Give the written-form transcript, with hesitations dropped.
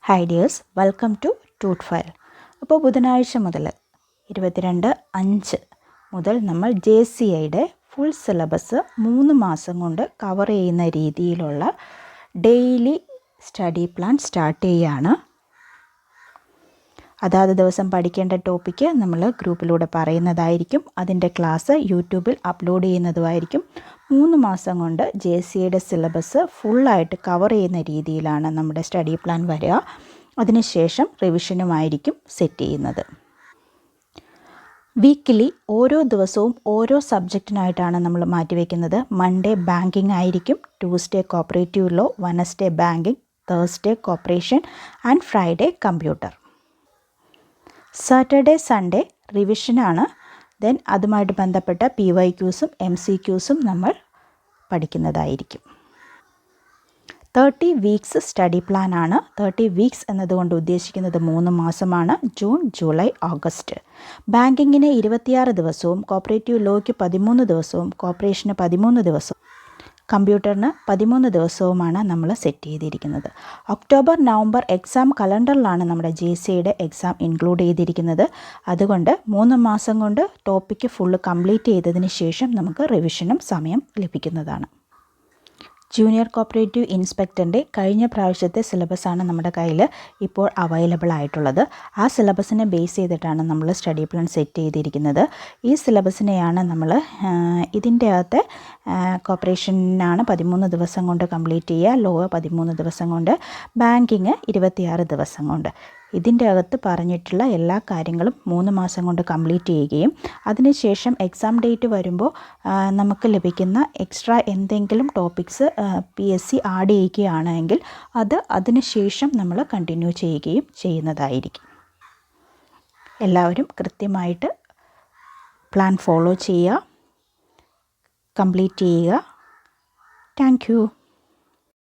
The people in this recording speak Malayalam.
High dears, welcome to Tute File. അപ്പോൾ ബുധനാഴ്ച മുതൽ 22/5 മുതൽ നമ്മൾ JCIയുടെ ഫുൾ സിലബസ് 3 മാസം കൊണ്ട് കവർ ചെയ്യുന്ന രീതിയിലുള്ള ഡെയിലി സ്റ്റഡി പ്ലാൻ സ്റ്റാർട്ട് ചെയ്യുകയാണ്. അതാത് ദിവസം പഠിക്കേണ്ട ടോപ്പിക്ക് നമ്മൾ ഗ്രൂപ്പിലൂടെ പറയുന്നതായിരിക്കും. അതിൻ്റെ ക്ലാസ് യൂട്യൂബിൽ അപ്ലോഡ് ചെയ്യുന്നതുമായിരിക്കും. 3 മാസം കൊണ്ട് JCIയുടെ സിലബസ് ഫുള്ളായിട്ട് കവർ ചെയ്യുന്ന രീതിയിലാണ് നമ്മുടെ സ്റ്റഡി പ്ലാൻ വരിക. അതിനുശേഷം റിവിഷനുമായിരിക്കും സെറ്റ് ചെയ്യുന്നത്. വീക്കിലി ഓരോ ദിവസവും ഓരോ സബ്ജക്റ്റിനായിട്ടാണ് നമ്മൾ മാറ്റിവെക്കുന്നത്. മൺഡേ ബാങ്കിങ് ആയിരിക്കും, Tuesday cooperative law, Wednesday banking, Thursday corporation and Friday computer. Saturday Sunday റിവിഷനാണ്. ദെൻ അതുമായിട്ട് ബന്ധപ്പെട്ട PYQസും MCQസും നമ്മൾ പഠിക്കുന്നതായിരിക്കും. 30 വീക്സ് സ്റ്റഡി പ്ലാൻ ആണ്. 30 വീക്സ് എന്നതുകൊണ്ട് ഉദ്ദേശിക്കുന്നത് 3 മാസമാണ്, ജൂൺ, ജൂലൈ, ഓഗസ്റ്റ്. ബാങ്കിങ്ങിന് 26 ദിവസവും കോപ്പറേറ്റീവ് ലോയ്ക്ക് 13 ദിവസവും കോപ്പറേഷന് 13 ദിവസവും കമ്പ്യൂട്ടറിന് 13 ദിവസവുമാണ് നമ്മൾ സെറ്റ് ചെയ്തിരിക്കുന്നത്. ഒക്ടോബർ, നവംബർ എക്സാം കലണ്ടറിലാണ് നമ്മുടെ JCIയുടെ എക്സാം ഇൻക്ലൂഡ് ചെയ്തിരിക്കുന്നത്. അതുകൊണ്ട് 3 മാസം കൊണ്ട് ടോപ്പിക്ക് ഫുള്ള് കംപ്ലീറ്റ് ചെയ്തതിന് ശേഷം നമുക്ക് റിവിഷനും സമയം ലഭിക്കുന്നതാണ്. ജൂനിയർ കോപ്പറേറ്റീവ് ഇൻസ്പെക്ടറിൻ്റെ കഴിഞ്ഞ പ്രാവശ്യത്തെ സിലബസാണ് നമ്മുടെ കയ്യിൽ ഇപ്പോൾ അവൈലബിൾ ആയിട്ടുള്ളത്. ആ സിലബസിനെ ബേസ് ചെയ്തിട്ടാണ് നമ്മൾ സ്റ്റഡി പ്ലാൻ സെറ്റ് ചെയ്തിരിക്കുന്നത്. ഈ സിലബസിനെയാണ് നമ്മൾ ഇതിൻ്റെ അകത്ത് കോപ്പറേഷനാണ് 13 ദിവസം കൊണ്ട് കംപ്ലീറ്റ് ചെയ്യുക, ലോ 13 ദിവസം കൊണ്ട്, ബാങ്കിങ് 26 ദിവസം കൊണ്ട്. ഇതിൻ്റെ അകത്ത് പറഞ്ഞിട്ടുള്ള എല്ലാ കാര്യങ്ങളും 3 മാസം കൊണ്ട് കംപ്ലീറ്റ് ചെയ്യുകയും അതിനുശേഷം എക്സാം ഡേറ്റ് വരുമ്പോൾ നമുക്ക് ലഭിക്കുന്ന എക്സ്ട്രാ എന്തെങ്കിലും ടോപ്പിക്സ് PSC ആഡ് ചെയ്യുകയാണെങ്കിൽ അതിനുശേഷം നമ്മൾ കണ്ടിന്യൂ ചെയ്യുകയും ചെയ്യുന്നതായിരിക്കും. എല്ലാവരും കൃത്യമായിട്ട് പ്ലാൻ ഫോളോ ചെയ്യുക, കംപ്ലീറ്റ് ചെയ്യുക. Thank you.